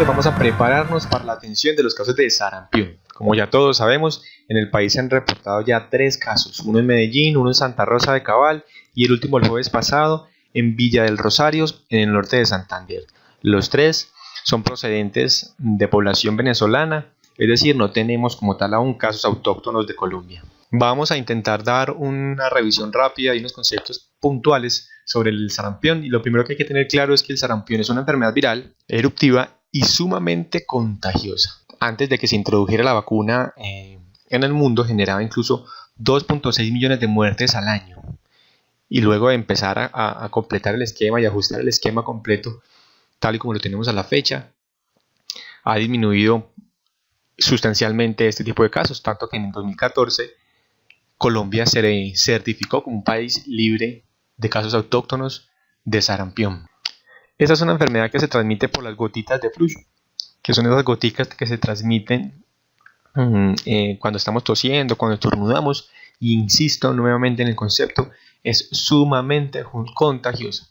compañeros, vamos a prepararnos para la atención de los casos de sarampión. Como ya todos sabemos, en el país se han reportado ya 3 casos, uno en Medellín, uno en Santa Rosa de Cabal y el último el jueves pasado en Villa del Rosario, en el norte de Santander. Los 3 son procedentes de población venezolana, es decir, no tenemos como tal aún casos autóctonos de Colombia. Vamos a intentar dar una revisión rápida y unos conceptos puntuales sobre el sarampión, y lo primero que hay que tener claro es que el sarampión es una enfermedad viral, eruptiva y sumamente contagiosa. Antes de que se introdujera la vacuna en el mundo generaba incluso 2.6 millones de muertes al año, y luego de empezar a completar el esquema y ajustar el esquema completo tal y como lo tenemos a la fecha, ha disminuido sustancialmente este tipo de casos, tanto que en 2014 Colombia se certificó como un país libre de casos autóctonos de sarampión. Esta es una enfermedad que se transmite por las gotitas de flujo, que son esas goticas que se transmiten cuando estamos tosiendo, cuando estornudamos, y insisto nuevamente en el concepto, es sumamente contagiosa.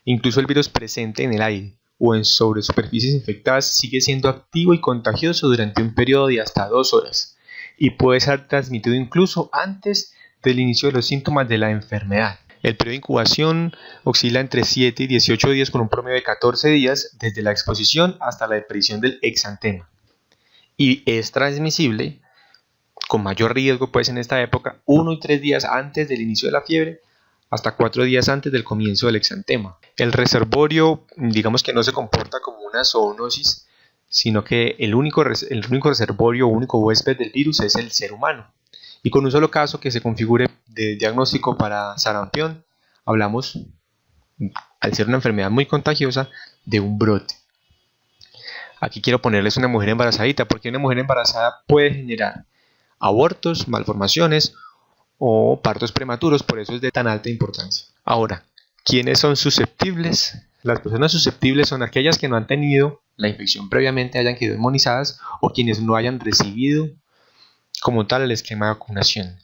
Incluso el virus presente en el aire o sobre superficies infectadas sigue siendo activo y contagioso durante un periodo de hasta 2 horas y puede ser transmitido incluso antes del inicio de los síntomas de la enfermedad. El periodo de incubación oscila entre 7 y 18 días con un promedio de 14 días desde la exposición hasta la aparición del exantema, y es transmisible con mayor riesgo pues en esta época 1 y 3 días antes del inicio de la fiebre hasta 4 días antes del comienzo del exantema. El reservorio, digamos que no se comporta como una zoonosis, sino que el único reservorio o único huésped del virus es el ser humano. Y con un solo caso que se configure de diagnóstico para sarampión, hablamos, al ser una enfermedad muy contagiosa, de un brote. Aquí quiero ponerles una mujer embarazadita, porque una mujer embarazada puede generar abortos, malformaciones o partos prematuros, por eso es de tan alta importancia. Ahora, ¿quiénes son susceptibles? Las personas susceptibles son aquellas que no han tenido la infección previamente, hayan quedado inmunizadas, o quienes no hayan recibido como tal el esquema de vacunación.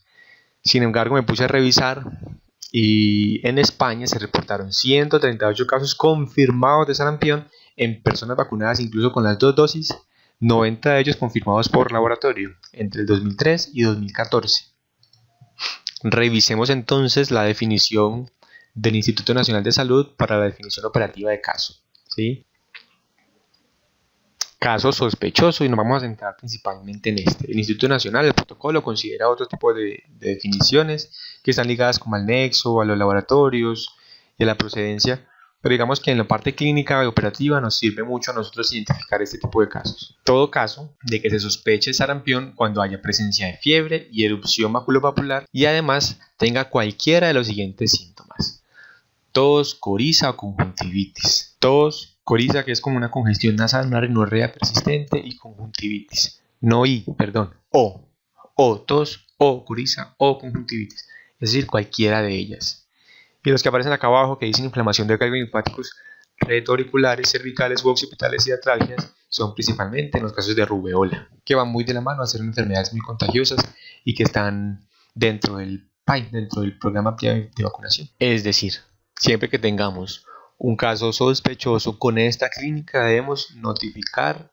Sin embargo, me puse a revisar y en España se reportaron 138 casos confirmados de sarampión en personas vacunadas incluso con las 2 dosis, 90 de ellos confirmados por laboratorio entre el 2003 y 2014. Revisemos entonces la definición del Instituto Nacional de Salud para la definición operativa de caso, ¿sí? Caso sospechoso, y nos vamos a centrar principalmente en este. El Instituto Nacional, el protocolo, considera otro tipo de definiciones que están ligadas como al nexo, a los laboratorios y a la procedencia, pero digamos que en la parte clínica y operativa nos sirve mucho a nosotros identificar este tipo de casos. Todo caso de que se sospeche sarampión cuando haya presencia de fiebre y erupción maculopapular y además tenga cualquiera de los siguientes síntomas: tos, coriza o conjuntivitis. Tos, coriza, que es como una congestión nasal, una rinorrea persistente, y conjuntivitis. No I, perdón, O tos, o coriza, o conjuntivitis. Es decir, cualquiera de ellas. Y los que aparecen acá abajo, que dicen inflamación de cargos linfáticos retroauriculares, cervicales u occipitales y atralgias, son principalmente en los casos de rubeola, que van muy de la mano a ser enfermedades muy contagiosas y que están dentro del programa de vacunación. Es decir, siempre que tengamos un caso sospechoso con esta clínica, debemos notificar,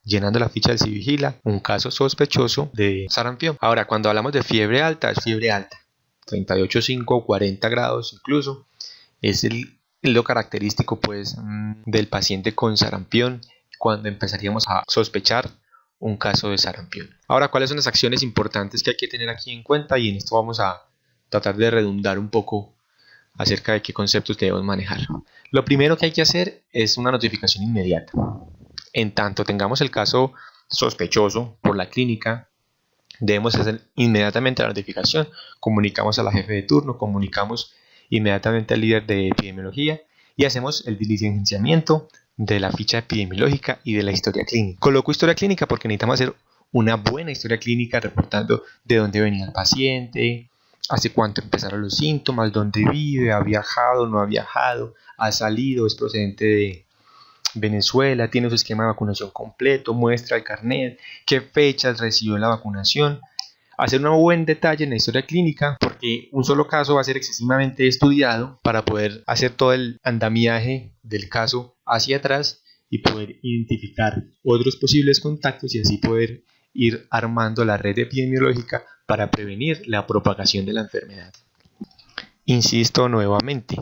llenando la ficha del Civigila, un caso sospechoso de sarampión. Ahora, cuando hablamos de fiebre alta, es fiebre alta, 38,5 o 40 grados incluso, es lo característico pues del paciente con sarampión cuando empezaríamos a sospechar un caso de sarampión. Ahora, ¿cuáles son las acciones importantes que hay que tener aquí en cuenta? Y en esto vamos a tratar de redundar un poco acerca de qué conceptos debemos manejar. Lo primero que hay que hacer es una notificación inmediata. En tanto tengamos el caso sospechoso por la clínica, debemos hacer inmediatamente la notificación. Comunicamos a la jefe de turno, comunicamos inmediatamente al líder de epidemiología y hacemos el diligenciamiento de la ficha epidemiológica y de la historia clínica. Coloco historia clínica porque necesitamos hacer una buena historia clínica reportando de dónde venía el paciente, hace cuánto empezaron los síntomas, dónde vive, ha viajado, no ha viajado, ha salido, es procedente de Venezuela, tiene su esquema de vacunación completo, muestra el carnet, qué fechas recibió la vacunación. Hacer un buen detalle en la historia clínica, porque un solo caso va a ser excesivamente estudiado para poder hacer todo el andamiaje del caso hacia atrás y poder identificar otros posibles contactos y así poder ir armando la red epidemiológica para prevenir la propagación de la enfermedad. Insisto nuevamente,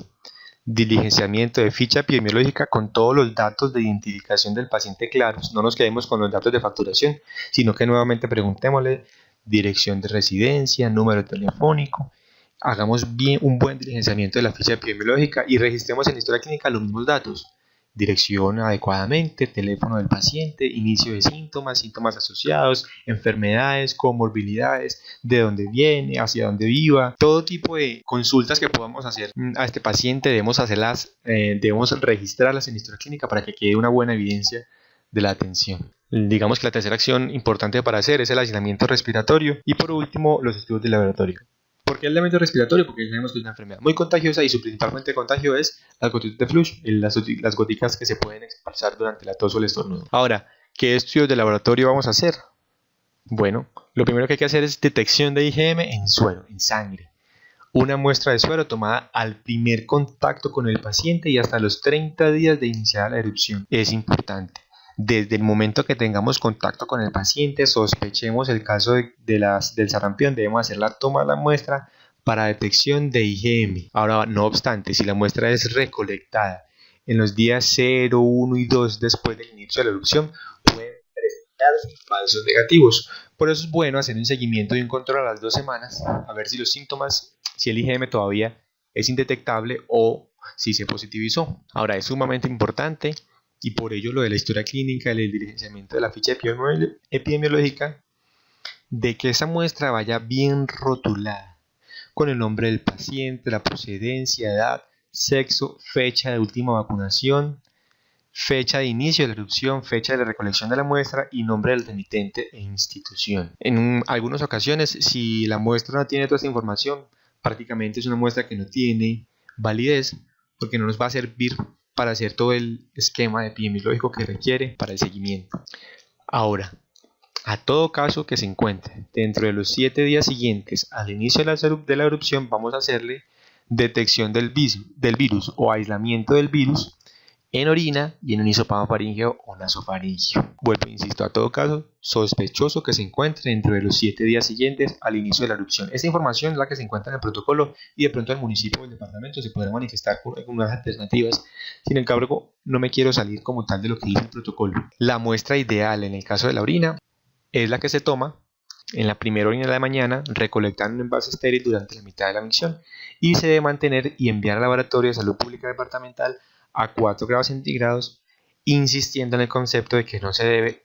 diligenciamiento de ficha epidemiológica con todos los datos de identificación del paciente claros. No nos quedemos con los datos de facturación, sino que nuevamente preguntémosle dirección de residencia, número telefónico. Hagamos bien un buen diligenciamiento de la ficha epidemiológica y registremos en la historia clínica los mismos datos. Dirección adecuadamente, teléfono del paciente, inicio de síntomas, síntomas asociados, enfermedades, comorbilidades, de dónde viene, hacia dónde viva, todo tipo de consultas que podamos hacer a este paciente debemos registrarlas en la historia clínica para que quede una buena evidencia de la atención. Digamos que la tercera acción importante para hacer es el aislamiento respiratorio y por último los estudios de laboratorio. ¿Por qué el aislamiento respiratorio? Porque sabemos que es una enfermedad muy contagiosa y su principal fuente de contagio es las gotitas de flujo, las goticas que se pueden expulsar durante la tos o el estornudo. Ahora, ¿qué estudios de laboratorio vamos a hacer? Bueno, lo primero que hay que hacer es detección de IgM en suero, en sangre. Una muestra de suero tomada al primer contacto con el paciente y hasta los 30 días de iniciada la erupción. Es importante. Desde el momento que tengamos contacto con el paciente, sospechemos el caso del sarampión, debemos hacer la toma de la muestra para detección de IgM. Ahora, no obstante, si la muestra es recolectada en los días 0, 1 y 2 después del inicio de la erupción, pueden presentar falsos negativos. Por eso es bueno hacer un seguimiento y un control a las 2 semanas, a ver si los síntomas, si el IgM todavía es indetectable o si se positivizó. Ahora, es sumamente importante y por ello lo de la historia clínica, el diligenciamiento de la ficha epidemiológica, de que esa muestra vaya bien rotulada, con el nombre del paciente, la procedencia, edad, sexo, fecha de última vacunación, fecha de inicio de la erupción, fecha de la recolección de la muestra y nombre del remitente e institución. En algunas ocasiones, si la muestra no tiene toda esta información, prácticamente es una muestra que no tiene validez porque no nos va a servir para hacer todo el esquema epidemiológico que requiere para el seguimiento. Ahora, a todo caso que se encuentre dentro de los 7 días siguientes al inicio de la erupción, vamos a hacerle detección del virus o aislamiento del virus en orina y en un hisopado faríngeo o nasofaríngeo. Vuelvo, insisto, a todo caso sospechoso que se encuentre dentro de los 7 días siguientes al inicio de la erupción. Esta información es la que se encuentra en el protocolo y de pronto el municipio o el departamento se podrá manifestar con algunas alternativas. Sin embargo, no me quiero salir como tal de lo que dice el protocolo. La muestra ideal en el caso de la orina es la que se toma en la primera orina de la mañana, recolectando un envase estéril durante la mitad de la micción y se debe mantener y enviar al laboratorio de salud pública departamental a 4 grados centígrados, insistiendo en el concepto de que no se debe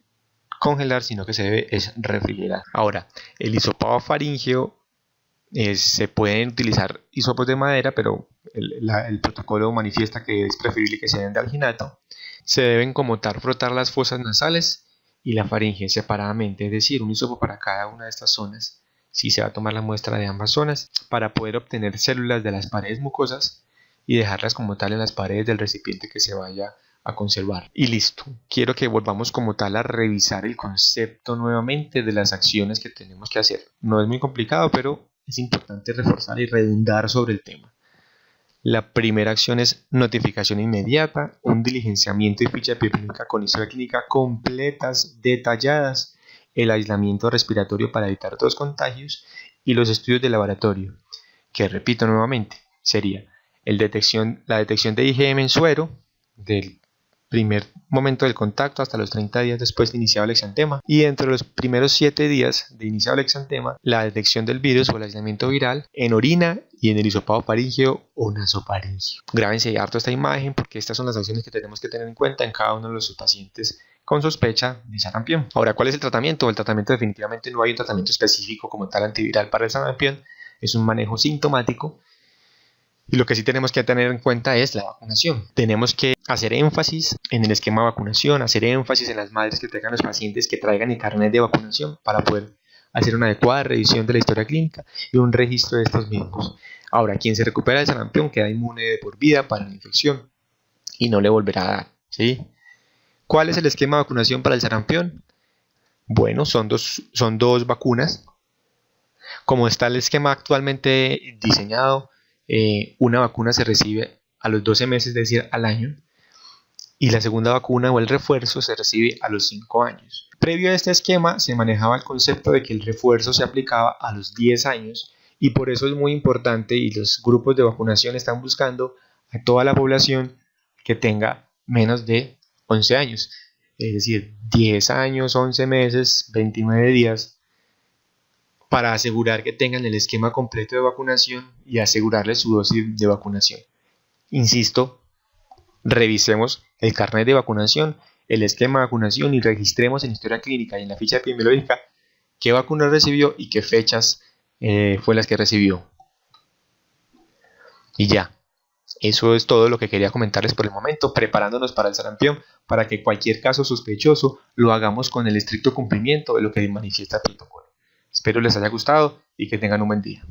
congelar, sino que se debe refrigerar. Ahora, el hisopado faríngeo, se pueden utilizar hisopos de madera, pero el protocolo manifiesta que es preferible que sean de alginato. Se deben como tal frotar las fosas nasales y la faringe separadamente, es decir, un hisopo para cada una de estas zonas, si se va a tomar la muestra de ambas zonas, para poder obtener células de las paredes mucosas y dejarlas como tal en las paredes del recipiente que se vaya a conservar. Y listo, quiero que volvamos como tal a revisar el concepto nuevamente de las acciones que tenemos que hacer. No es muy complicado, pero es importante reforzar y redundar sobre el tema. La primera acción es notificación inmediata, un diligenciamiento y ficha epidemiológica con historia clínica completas, detalladas, el aislamiento respiratorio para evitar dos contagios y los estudios de laboratorio, que repito nuevamente, sería la detección de IgM en suero del primer momento del contacto hasta los 30 días después de iniciado el exantema y dentro de los primeros 7 días de iniciado el exantema la detección del virus o el aislamiento viral en orina y en el hisopado faríngeo o nasofaríngeo. Grábense harto esta imagen porque estas son las acciones que tenemos que tener en cuenta en cada uno de los pacientes con sospecha de sarampión. Ahora, ¿cuál es el tratamiento? El tratamiento definitivamente no hay un tratamiento específico como tal antiviral para el sarampión, es un manejo sintomático. Y lo que sí tenemos que tener en cuenta es la vacunación. Tenemos que hacer énfasis en el esquema de vacunación, hacer énfasis en las madres que traigan los pacientes que traigan el carnet de vacunación para poder hacer una adecuada revisión de la historia clínica y un registro de estos mismos. Ahora, quien se recupera del sarampión queda inmune de por vida para la infección y no le volverá a dar, ¿sí? ¿Cuál es el esquema de vacunación para el sarampión? Bueno, son dos vacunas. Como está el esquema actualmente diseñado, una vacuna se recibe a los 12 meses, es decir, al año, y la segunda vacuna o el refuerzo se recibe a los 5 años. Previo a este esquema se manejaba el concepto de que el refuerzo se aplicaba a los 10 años y por eso es muy importante y los grupos de vacunación están buscando a toda la población que tenga menos de 11 años, es decir, 10 años, 11 meses, 29 días, para asegurar que tengan el esquema completo de vacunación y asegurarles su dosis de vacunación. Insisto, revisemos el carnet de vacunación, el esquema de vacunación y registremos en historia clínica y en la ficha epidemiológica qué vacunas recibió y qué fechas fue las que recibió. Y ya, eso es todo lo que quería comentarles por el momento, preparándonos para el sarampión, para que cualquier caso sospechoso lo hagamos con el estricto cumplimiento de lo que manifiesta el protocolo. Espero les haya gustado y que tengan un buen día.